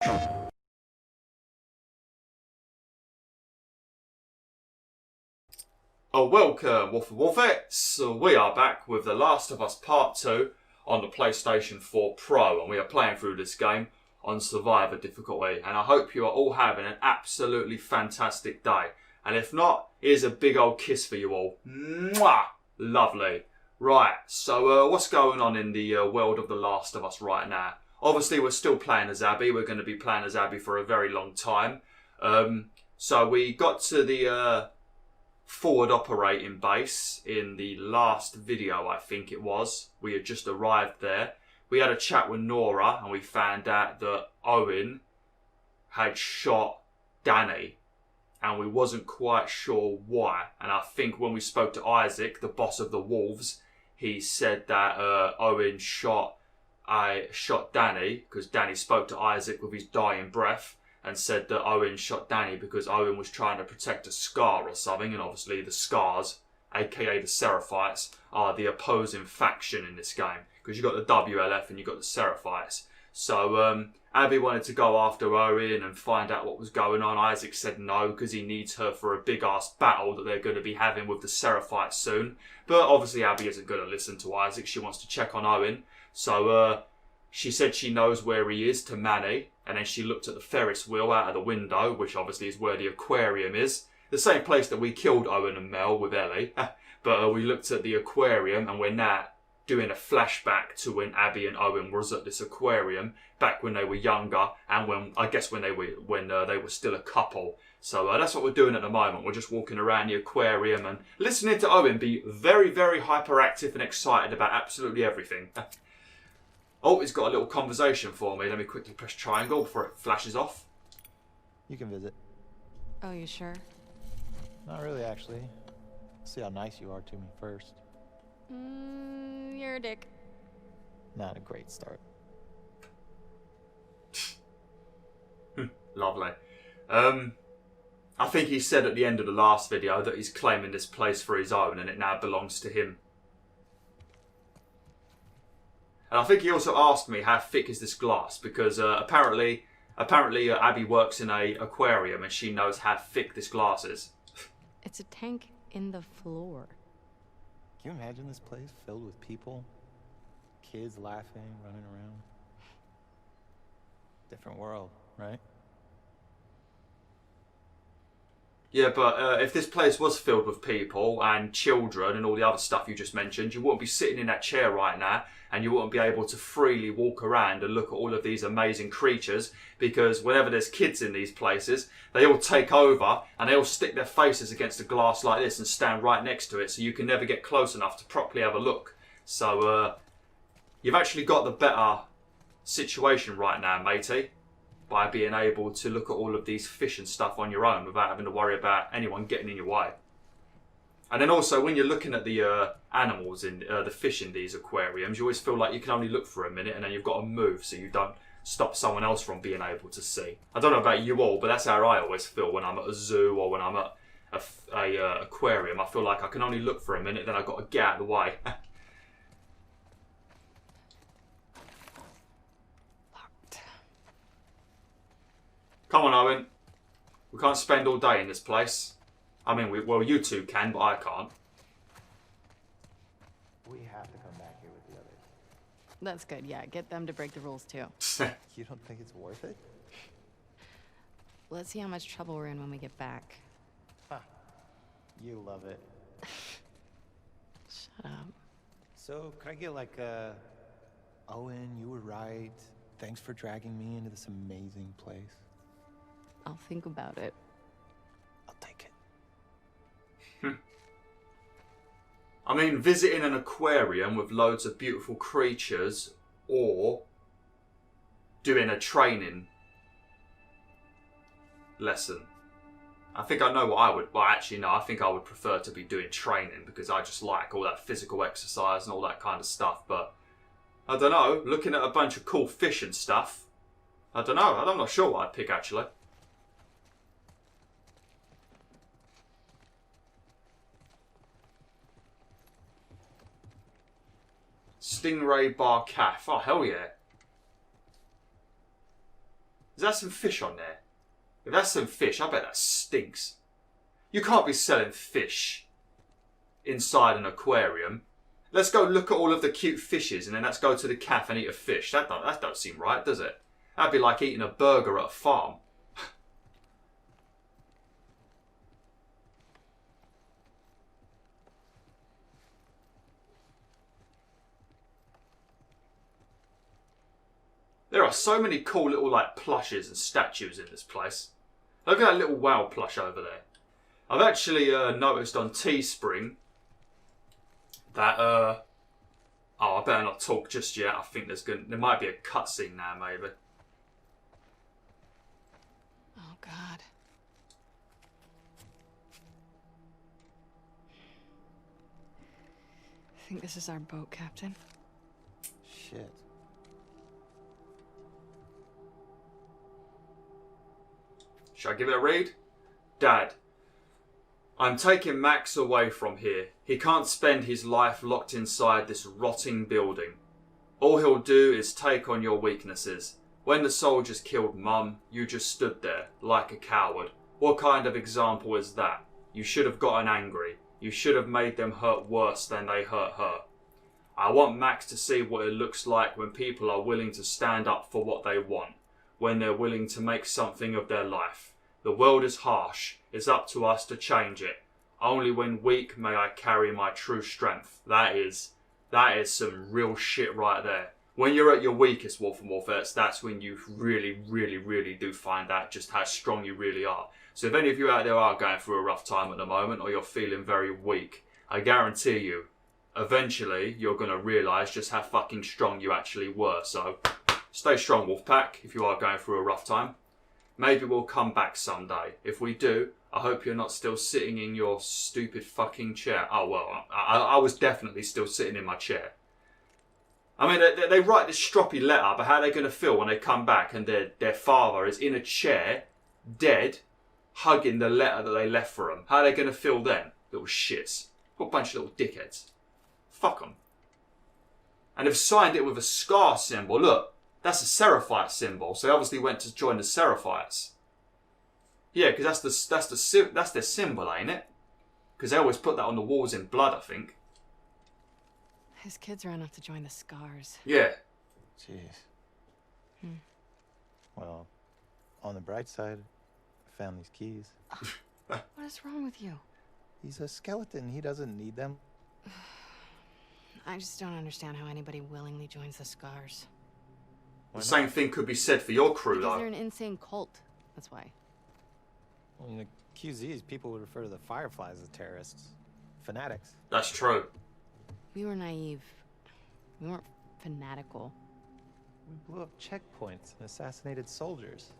Welcome, WolfTheWolfettes. We are back with The Last of Us Part 2 on the PlayStation 4 Pro, and we are playing through this game on Survivor difficulty, and I hope you are all having an absolutely fantastic day. And if not, here's a big old kiss for you all. Mwah! Lovely. Right, so what's going on in the world of The Last of Us right now? Obviously, we're still playing as Abby. We're going to be playing as Abby for a very long time. So we got to the forward operating base in the last video, I think it was. We had just arrived there. We had a chat with Nora and we found out that Owen had shot Danny and we wasn't quite sure why. And I think when we spoke to Isaac, the boss of the wolves, he said that Owen shot Danny because Danny spoke to Isaac with his dying breath, and said that Owen shot Danny because Owen was trying to protect a Scar or something. And obviously the Scars, aka the Seraphites, are the opposing faction in this game, because you've got the WLF and you've got the Seraphites. So Abby wanted to go after Owen and find out what was going on. Isaac said no, because he needs her for a big ass battle that they're going to be having with the Seraphites soon. But obviously Abby isn't going to listen to Isaac. She wants to check on Owen. So she said she knows where he is to Manny, and then she looked at the Ferris wheel out of the window, which obviously is where the aquarium is. The same place that we killed Owen and Mel with Ellie. But we looked at the aquarium, and we're now doing a flashback to when Abby and Owen was at this aquarium back when they were younger, and when they were still a couple. So that's what we're doing at the moment. We're just walking around the aquarium and listening to Owen be very, very hyperactive and excited about absolutely everything. Oh, he's got a little conversation for me. Let me quickly press triangle before it flashes off. You can visit. Oh, you sure? Not really, actually. See how nice you are to me first. You're a dick. Not a great start. Lovely. I think he said at the end of the last video that he's claiming this place for his own and it now belongs to him. And I think he also asked me how thick is this glass, because apparently Abby works in a aquarium and she knows how thick this glass is. It's a tank in the floor. Can you imagine this place filled with people? Kids laughing, running around. Different world, right? Yeah, but if this place was filled with people and children and all the other stuff you just mentioned, you wouldn't be sitting in that chair right now, and you wouldn't be able to freely walk around and look at all of these amazing creatures, because whenever there's kids in these places, they all take over and they all stick their faces against a glass like this and stand right next to it, so you can never get close enough to properly have a look. So you've actually got the better situation right now, matey, by being able to look at all of these fish and stuff on your own without having to worry about anyone getting in your way. And then also, when you're looking at the animals in the fish in these aquariums, you always feel like you can only look for a minute and then you've got to move so you don't stop someone else from being able to see. I don't know about you all, but that's how I always feel when I'm at a zoo or when I'm at a aquarium. I feel like I can only look for a minute, then I've got to get out of the way. Come on, Owen. We can't spend all day in this place. I mean, well, you two can, but I can't. We have to come back here with the others. That's good, yeah. Get them to break the rules, too. You don't think it's worth it? Let's see how much trouble we're in when we get back. Huh. You love it. Shut up. So, could I get like a... Owen, you were right. Thanks for dragging me into this amazing place. I'll think about it. I'll take it. I mean, visiting an aquarium with loads of beautiful creatures, or doing a training lesson. I think I know what I would... Well, actually, no, I think I would prefer to be doing training, because I just like all that physical exercise and all that kind of stuff. But, I don't know, looking at a bunch of cool fish and stuff, I don't know. I'm not sure what I'd pick, actually. Stingray Bar Calf. Oh, hell yeah. Is that some fish on there? If that's some fish, I bet that stinks. You can't be selling fish inside an aquarium. Let's go look at all of the cute fishes and then let's go to the cafe and eat a fish. That don't seem right, does it? That'd be like eating a burger at a farm. There are so many cool little like plushes and statues in this place. Look at that little whale plush over there. I've actually noticed on Teespring that oh, I better not talk just yet. I think there might be a cutscene now, maybe. Oh, God. I think this is our boat, Captain. Shit. Should I give it a read? Dad, I'm taking Max away from here. He can't spend his life locked inside this rotting building. All he'll do is take on your weaknesses. When the soldiers killed Mum, you just stood there, like a coward. What kind of example is that? You should have gotten angry. You should have made them hurt worse than they hurt her. I want Max to see what it looks like when people are willing to stand up for what they want. When they're willing to make something of their life. The world is harsh. It's up to us to change it. Only when weak may I carry my true strength. That is some real shit right there. When you're at your weakest, Wolf and Wolfettes, that's when you really, really, really do find out just how strong you really are. So if any of you out there are going through a rough time at the moment, or you're feeling very weak, I guarantee you, eventually you're going to realise just how fucking strong you actually were. So stay strong, Wolfpack, if you are going through a rough time. Maybe we'll come back someday. If we do, I hope you're not still sitting in your stupid fucking chair. Oh, well, I was definitely still sitting in my chair. I mean, they write this stroppy letter, but how are they going to feel when they come back and their father is in a chair, dead, hugging the letter that they left for them? How are they going to feel then? Little shits. What a bunch of little dickheads. Fuck them. And they've signed it with a scar symbol. Look. That's a Seraphite symbol, so they obviously went to join the Seraphites. Yeah, because that's their symbol, ain't it? Because they always put that on the walls in blood, I think. His kids ran off to join the Scars. Yeah. Jeez. Well, on the bright side, I found these keys. What is wrong with you? He's a skeleton. He doesn't need them. I just don't understand how anybody willingly joins the Scars. The same thing could be said for your crew, Because though. they're an insane cult. That's why. Well, in the QZs, people would refer to the Fireflies as terrorists. Fanatics. That's true. We were naive. We weren't fanatical. We blew up checkpoints and assassinated soldiers.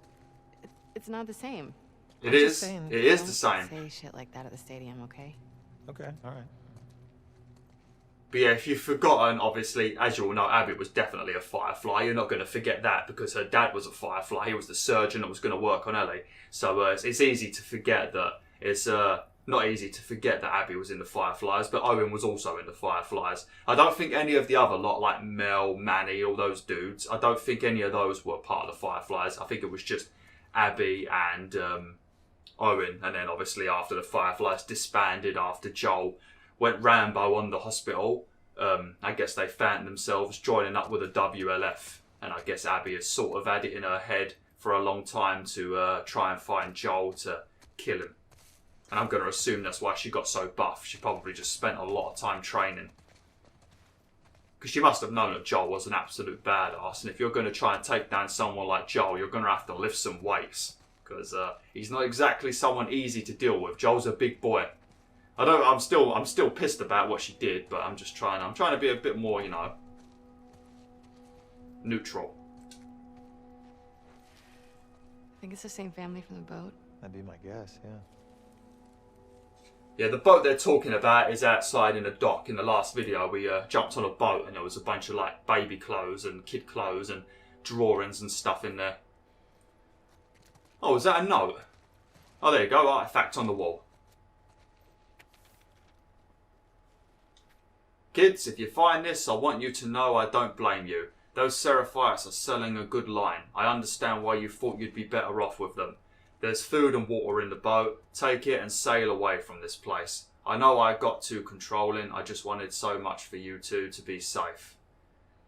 It's not the same. It I'm is. just saying, It is Don't the same. say shit like that at the stadium, okay? Okay, alright. But yeah, if you've forgotten, obviously, as you all know, Abby was definitely a Firefly. You're not going to forget that because her dad was a Firefly. He was the surgeon that was going to work on Ellie. So it's easy to forget that. It's not easy to forget that Abby was in the Fireflies, but Owen was also in the Fireflies. I don't think any of the other lot, like Mel, Manny, all those dudes, I don't think any of those were part of the Fireflies. I think it was just Abby and Owen. And then obviously after the Fireflies disbanded, after Joel went Rambo on the hospital, I guess they found themselves joining up with the WLF. And I guess Abby has sort of had it in her head for a long time to try and find Joel to kill him. And I'm going to assume that's why she got so buff. She probably just spent a lot of time training. Because she must have known that Joel was an absolute badass. And if you're going to try and take down someone like Joel, you're going to have to lift some weights. Because he's not exactly someone easy to deal with. Joel's a big boy. I'm still pissed about what she did, but I'm trying to be a bit more, neutral. I think it's the same family from the boat. That'd be my guess, yeah. Yeah, the boat they're talking about is outside in a dock. In the last video, we jumped on a boat and there was a bunch of like baby clothes and kid clothes and drawings and stuff in there. Oh, is that a note? Oh, there you go, artifact on the wall. Kids, if you find this, I want you to know I don't blame you. Those Seraphites are selling a good line. I understand why you thought you'd be better off with them. There's food and water in the boat. Take it and sail away from this place. I know I got too controlling. I just wanted so much for you two to be safe.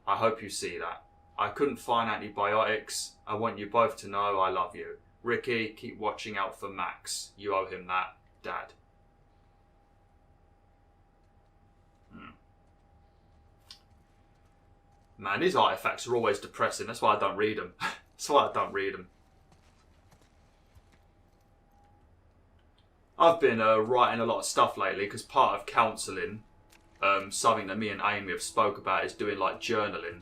I hope you see that. I couldn't find antibiotics. I want you both to know I love you. Ricky, keep watching out for Max. You owe him that, Dad. Man, these artifacts are always depressing. That's why I don't read them. That's why I don't read them. I've been writing a lot of stuff lately because part of counselling, something that me and Amy have spoke about is doing like journaling,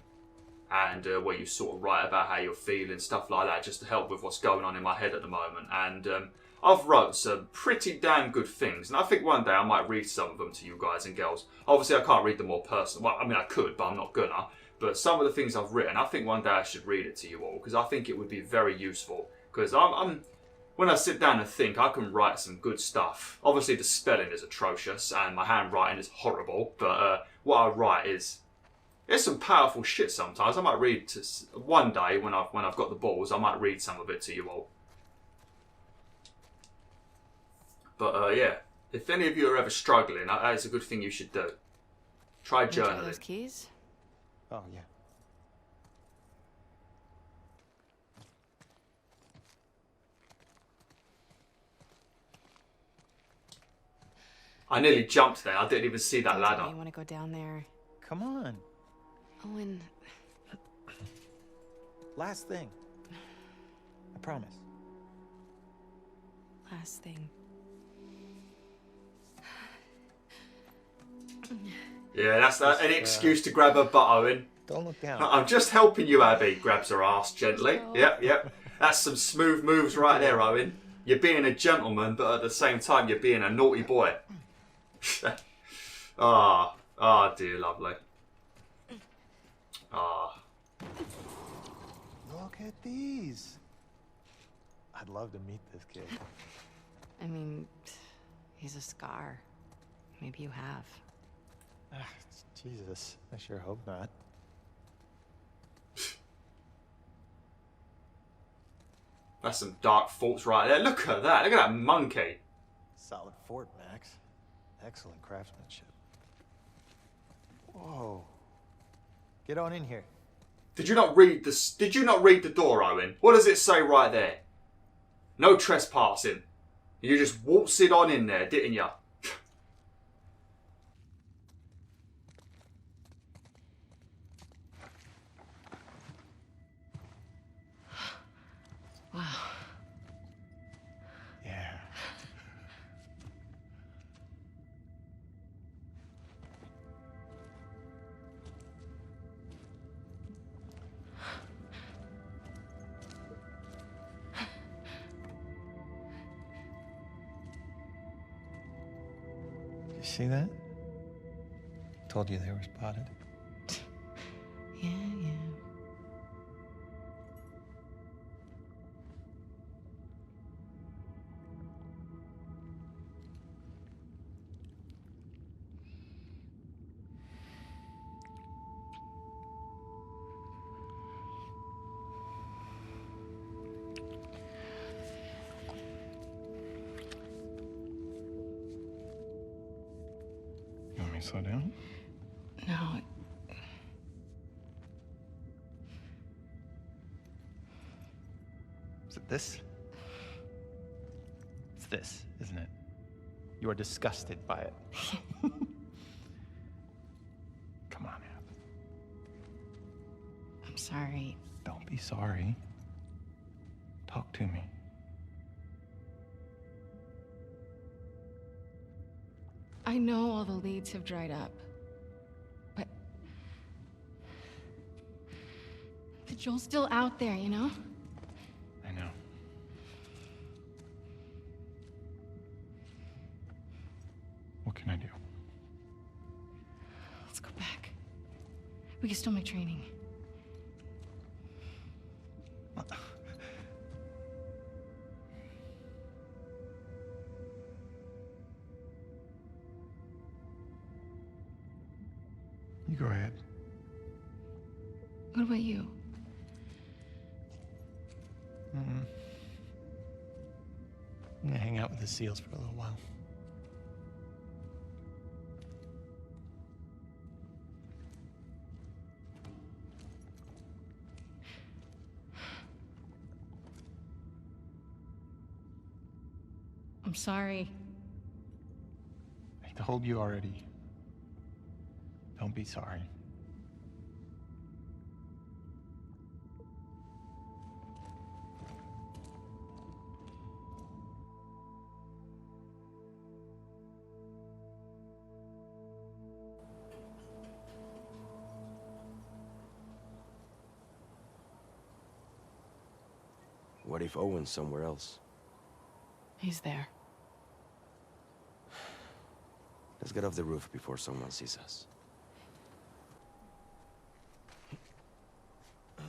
and where you sort of write about how you're feeling, stuff like that, just to help with what's going on in my head at the moment. And I've wrote some pretty damn good things, and I think one day I might read some of them to you guys and girls. Obviously I can't read them all personally. Well, I mean I could, but I'm not gonna. But some of the things I've written, I think one day I should read it to you all, because I think it would be very useful. Because when I sit down and think, I can write some good stuff. Obviously, the spelling is atrocious and my handwriting is horrible. But what I write it's some powerful shit sometimes. I might read one day when I've got the balls. I might read some of it to you all. But yeah, if any of you are ever struggling, that's a good thing you should do. Try journaling. Those keys? Oh, yeah. I nearly jumped there. I didn't even see that Don't ladder. tell me you want to go down there. Come on. Owen, Last thing. I promise. last thing. Yeah, that's any excuse to grab her butt, Owen. Don't look down. I'm just helping you, Abby. Grabs her ass gently. Oh. Yep. That's some smooth moves right there, Owen. You're being a gentleman, but at the same time, you're being a naughty boy. Dear lovely. Look at these. I'd love to meet this kid. I mean, he's a scar. Maybe you have. Jesus, I sure hope not. That's some dark thoughts right there. Look at that. Look at that monkey. Solid fort, Max. Excellent craftsmanship. Whoa. Get on in here. Did you not read the door, Owen? What does it say right there? No trespassing. You just waltzed it on in there, didn't you? Wow. Yeah. You see that? Told you they were spotted. Yeah. You want me to slow down? No. Is it this? It's this, isn't it? You are disgusted by it. Come on, Ab. I'm sorry. Don't be sorry. Talk to me. I know all the leads have dried up. But Joel's still out there, you know? I know. What can I do? Let's go back. We can still make training. You go ahead. What about you? I'm gonna hang out with the seals for a little while. I'm sorry. I told you already. Don't be sorry. What if Owen's somewhere else? He's there. Let's get off the roof before someone sees us.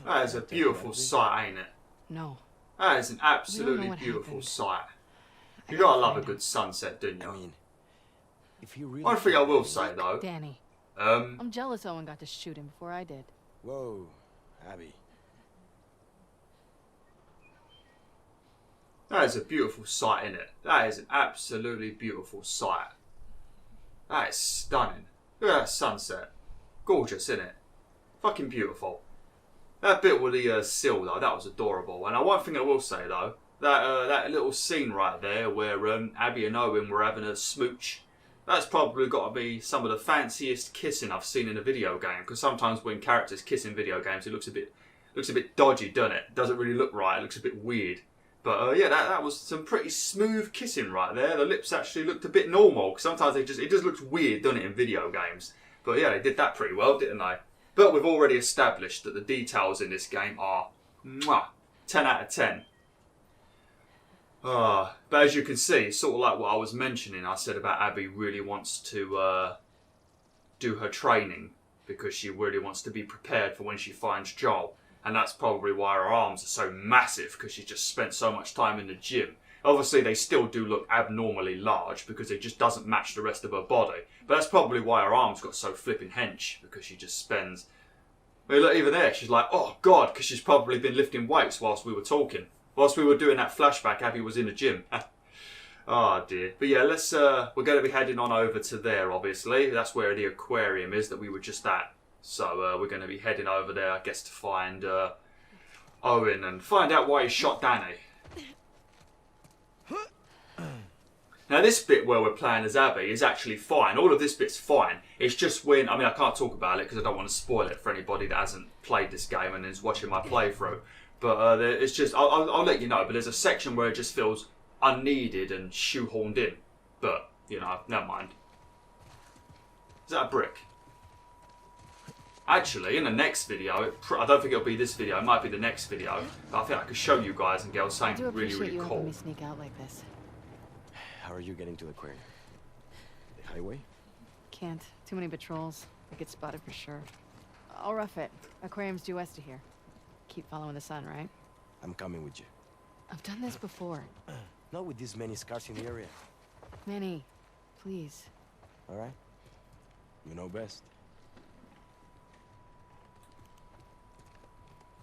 That is a beautiful sight, ain't it? No. That is an absolutely what beautiful happened. sight. I You gotta gotta love a find good sunset, don't I you? mean, if you really... One thing I will say though, Danny, um, I'm jealous Owen got to shoot him before I did. Whoa, Abby. that is a beautiful sight, isn't it? That is an absolutely beautiful sight. That is stunning. Look at that sunset. Gorgeous, isn't it? Fucking beautiful. That bit with the seal though, that was adorable. And one thing I will say though, that little scene right there where Abby and Owen were having a smooch, that's probably got to be some of the fanciest kissing I've seen in a video game. Because sometimes when characters kiss in video games, it looks a bit dodgy, doesn't it? It doesn't really look right. It looks a bit weird. But yeah, that was some pretty smooth kissing right there. The lips actually looked a bit normal. Because sometimes it just looks weird, doesn't it, in video games? But yeah, they did that pretty well, didn't they? But we've already established that the details in this game are 10 out of 10. But as you can see, sort of like what I was mentioning, I said about Abby really wants to do her training because she really wants to be prepared for when she finds Joel. And that's probably why her arms are so massive, because she's just spent so much time in the gym. Obviously, they still do look abnormally large because it just doesn't match the rest of her body. But that's probably why her arms got so flipping hench, because she just spends... I mean, look, even there, she's like, oh, God, because she's probably been lifting weights whilst we were talking. Whilst we were doing that flashback, Abby was in the gym. Oh, dear. But yeah, we're going to be heading on over to there, obviously. That's where the aquarium is that we were just at. So we're going to be heading over there, I guess, to find Owen and find out why he shot Danny. Now this bit where we're playing as Abby is actually fine. All of this bit's fine. It's just when, I mean, I can't talk about it because I don't want to spoil it for anybody that hasn't played this game and is watching my playthrough. But it's just, I'll let you know, but there's a section where it just feels unneeded and shoehorned in. But, you know, never mind. Is that a brick? Actually, in the next video, I don't think it'll be this video, it might be the next video, but I think I could show you guys and girls I something do really, appreciate really you cool. helping me sneak out like this. How are you getting to the aquarium? The highway? Can't. Too many patrols. I get spotted for sure. I'll rough it. Aquarium's due west of here. Keep following the sun, right? I'm coming with you. I've done this before. Not with this many scars in the area. Manny, please. All right? You know best.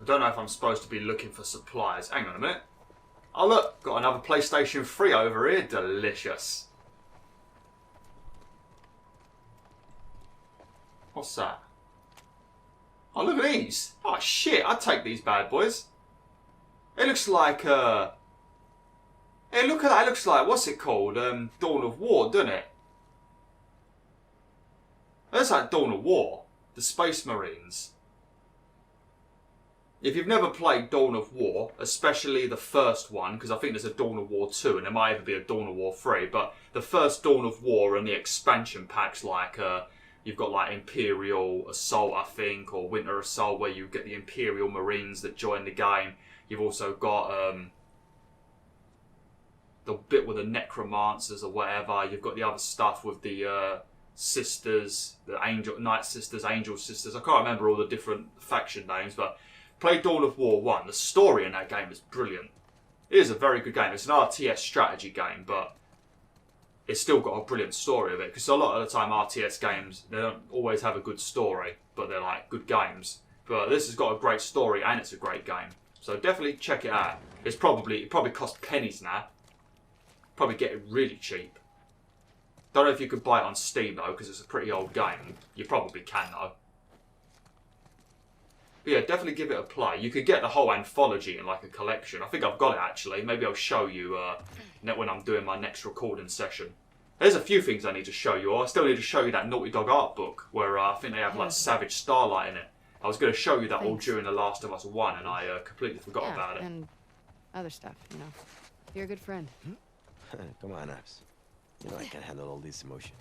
I don't know if I'm supposed to be looking for supplies. Hang on a minute. Oh look, got another PlayStation 3 over here. Delicious. What's that? Oh, look at these. Oh shit, I'd take these bad boys. It looks like, hey, look at that. It looks like, what's it called? Dawn of War, doesn't it? That's like Dawn of War. The Space Marines. If you've never played Dawn of War, especially the first one, because I think there's a Dawn of War 2 and there might even be a Dawn of War 3, but the first Dawn of War and the expansion packs, like you've got like Imperial Assault, I think, or Winter Assault, where you get the Imperial Marines that join the game. You've also got the bit with the Necromancers or whatever. You've got the other stuff with the sisters, the Night Sisters, Angel Sisters. I can't remember all the different faction names, but play Dawn of War 1. The story in that game is brilliant. It is a very good game. It's an RTS strategy game, but it's still got a brilliant story of it. Because a lot of the time RTS games, they don't always have a good story, but they're like good games. But this has got a great story and it's a great game. So definitely check it out. It probably costs pennies now. Probably get it really cheap. Don't know if you could buy it on Steam though, because it's a pretty old game. You probably can though. But yeah, definitely give it a play. You could get the whole anthology in like a collection. I think I've got it actually. Maybe I'll show you when I'm doing my next recording session. There's a few things I need to show you. I still need to show you that Naughty Dog art book where I think they have like Savage Starlight in it. I was going to show you that all during The Last of Us 1 and I completely forgot about it. And other stuff, you know. You're a good friend. Come on, Abs. You know I can't handle all this emotion.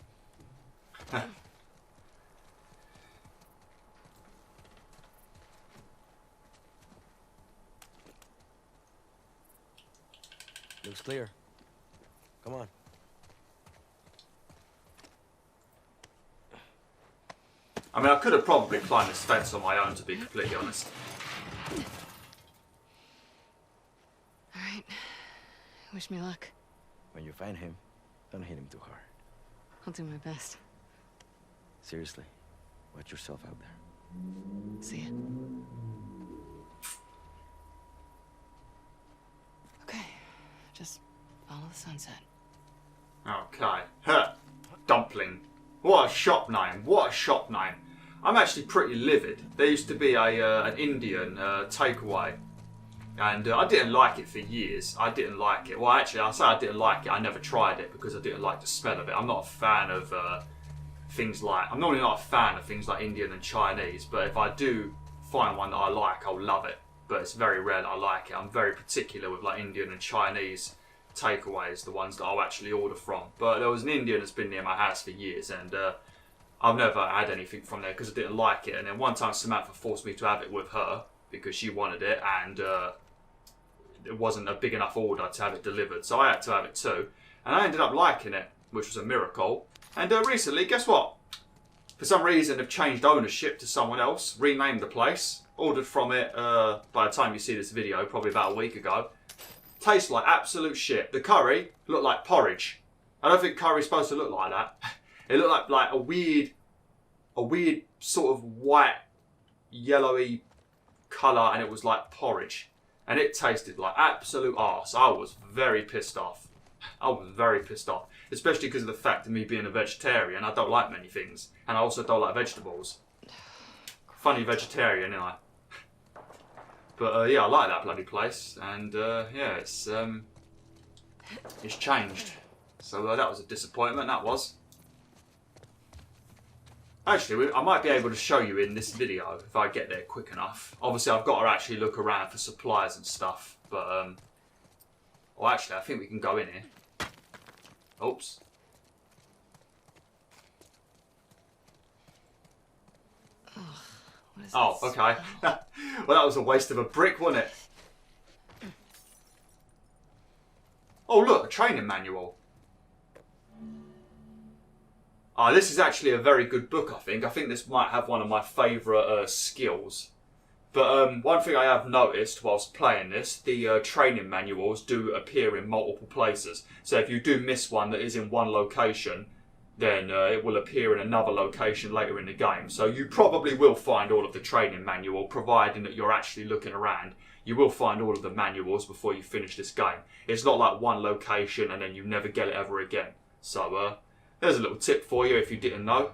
Looks clear. Come on. I mean, I could have probably climbed this fence on my own, to be completely honest. Alright. Wish me luck. When you find him, don't hit him too hard. I'll do my best. Seriously, watch yourself out there. See ya. Okay. Just follow the sunset. Okay. Huh. Dumpling. What a shop name. What a shop name. I'm actually pretty livid. There used to be an Indian takeaway. And I didn't like it for years. I didn't like it. Well, actually, I'll say I didn't like it. I never tried it because I didn't like the smell of it. I'm not a fan of things like... I'm normally not a fan of things like Indian and Chinese. But if I do find one that I like, I'll love it. But it's very rare that I like it. I'm very particular with like Indian and Chinese takeaways, the ones that I'll actually order from. But there was an Indian that's been near my house for years. And I've never had anything from there because I didn't like it. And then one time Samantha forced me to have it with her because she wanted it. And... it wasn't a big enough order to have it delivered, so I had to have it too. And I ended up liking it, which was a miracle. And recently, guess what? For some reason, they've changed ownership to someone else, renamed the place, ordered from it by the time you see this video, probably about a week ago. Tastes like absolute shit. The curry looked like porridge. I don't think curry's supposed to look like that. It looked like a weird sort of white, yellowy colour, and it was like porridge. And it tasted like absolute arse. I was very pissed off. I was very pissed off. Especially because of the fact of me being a vegetarian. I don't like many things. And I also don't like vegetables. Funny vegetarian, I? But yeah, I like that bloody place. And yeah, it's changed. So that was a disappointment, that was. Actually, I might be able to show you in this video if I get there quick enough. Obviously, I've got to actually look around for supplies and stuff. But, well, actually, I think we can go in here. Oops. Oh, okay. Well, that was a waste of a brick, wasn't it? Oh, look, a training manual. Oh, this is actually a very good book, I think. I think this might have one of my favourite skills. But one thing I have noticed whilst playing this, the training manuals do appear in multiple places. So if you do miss one that is in one location, then it will appear in another location later in the game. So you probably will find all of the training manual, providing that you're actually looking around. You will find all of the manuals before you finish this game. It's not like one location and then you never get it ever again. So, there's a little tip for you if you didn't know.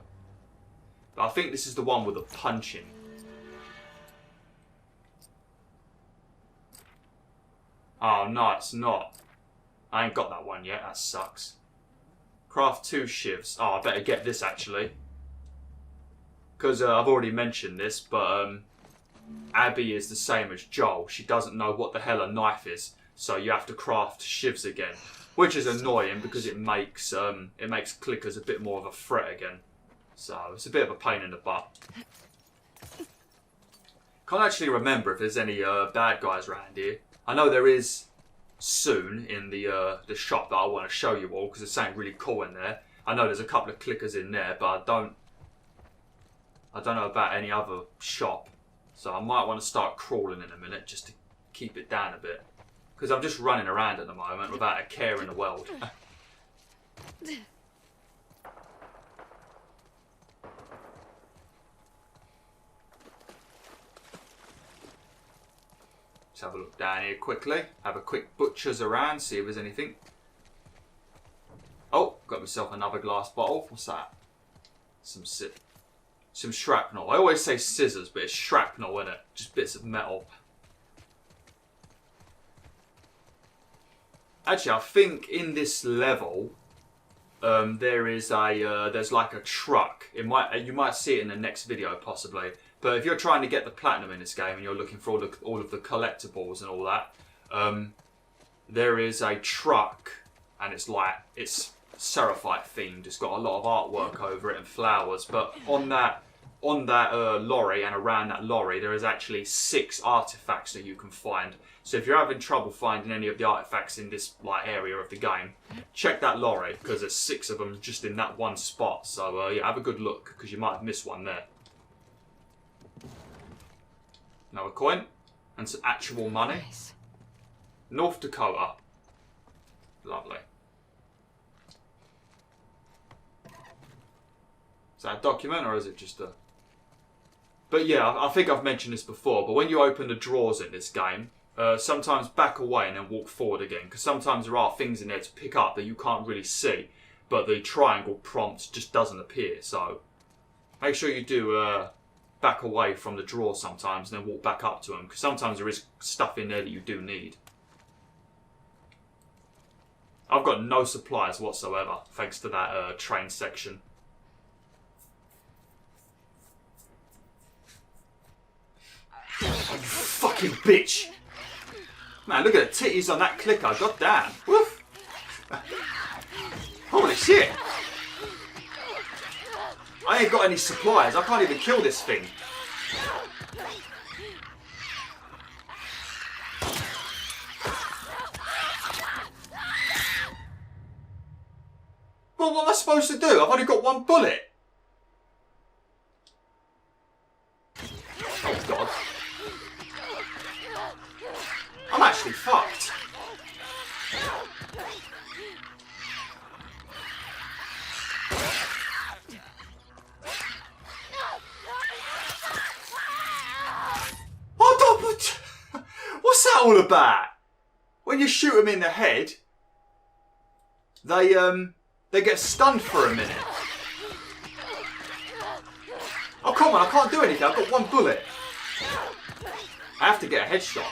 But I think this is the one with the punching. Oh, no, it's not. I ain't got that one yet. That sucks. Craft 2 shivs. Oh, I better get this, actually. Because I've already mentioned this, but Abby is the same as Joel. She doesn't know what the hell a knife is. So you have to craft shivs again. Which is annoying because it makes clickers a bit more of a threat again. So it's a bit of a pain in the butt. Can't actually remember if there's any bad guys around here. I know there is soon in the shop that I want to show you all because there's something really cool in there. I know there's a couple of clickers in there, but I don't know about any other shop. So I might want to start crawling in a minute just to keep it down a bit. Because I'm just running around at the moment without a care in the world. Let's have a look down here quickly. Have a quick butcher's around, see if there's anything. Oh, got myself another glass bottle. What's that? Some shrapnel. I always say scissors, but it's shrapnel, isn't it? Just bits of metal. Actually, I think in this level, there's like a truck. You might see it in the next video possibly. But if you're trying to get the platinum in this game and you're looking for all of the collectibles and all that, there is a truck, and it's Seraphite themed. It's got a lot of artwork over it and flowers. But on that lorry and around that lorry, there is actually 6 artifacts that you can find. So if you're having trouble finding any of the artifacts in this area of the game, check that lorry, because there's 6 of them just in that one spot. So yeah, have a good look, because you might have missed one there. Another coin and some actual money. Nice. North Dakota. Lovely. Is that a document or is it just a... But yeah, I think I've mentioned this before, but when you open the drawers in this game, sometimes back away and then walk forward again, because sometimes there are things in there to pick up that you can't really see, but the triangle prompt just doesn't appear. So make sure you do back away from the drawer sometimes and then walk back up to them, because sometimes there is stuff in there that you do need. I've got no supplies whatsoever thanks to that train section. Oh, you fucking bitch! Man, look at the titties on that clicker, god damn. Woof! Holy shit! I ain't got any supplies, I can't even kill this thing. Well, what am I supposed to do? I've only got 1 bullet. Oh god. I'm actually fucked. What's that all about? When you shoot them in the head, they get stunned for a minute. Oh come on, I can't do anything. I've got 1 bullet. I have to get a headshot.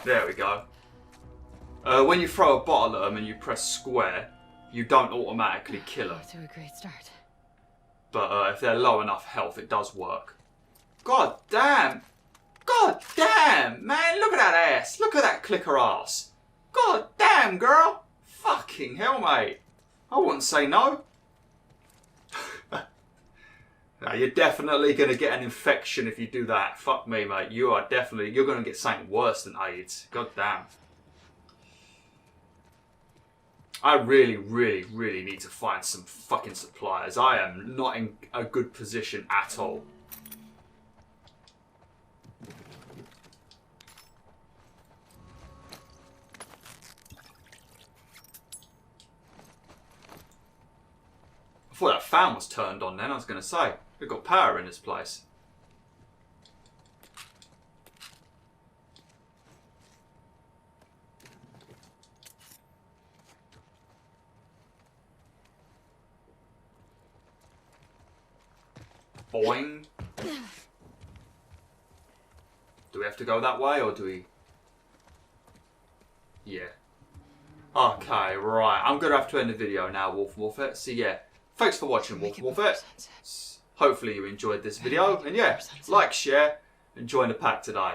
There we go. When you throw a bottle at them and you press square, you don't automatically kill them. To a great start. But if they're low enough health, it does work. God damn! God damn, man! Look at that ass! Look at that clicker ass! God damn, girl! Fucking hell, mate! I wouldn't say no. No, you're definitely going to get an infection if you do that. Fuck me, mate. You're going to get something worse than AIDS. God damn. I really, really, really need to find some fucking supplies. I am not in a good position at all. I thought that fan was turned on then, I was going to say. We've got power in this place. Boing. Do we have to go that way or do we... Yeah. Okay, right. I'm going to have to end the video now, WolfTheWolf. So yeah, thanks for watching, WolfTheWolf. Hopefully you enjoyed this video. And yeah, like, share, and join the pack today.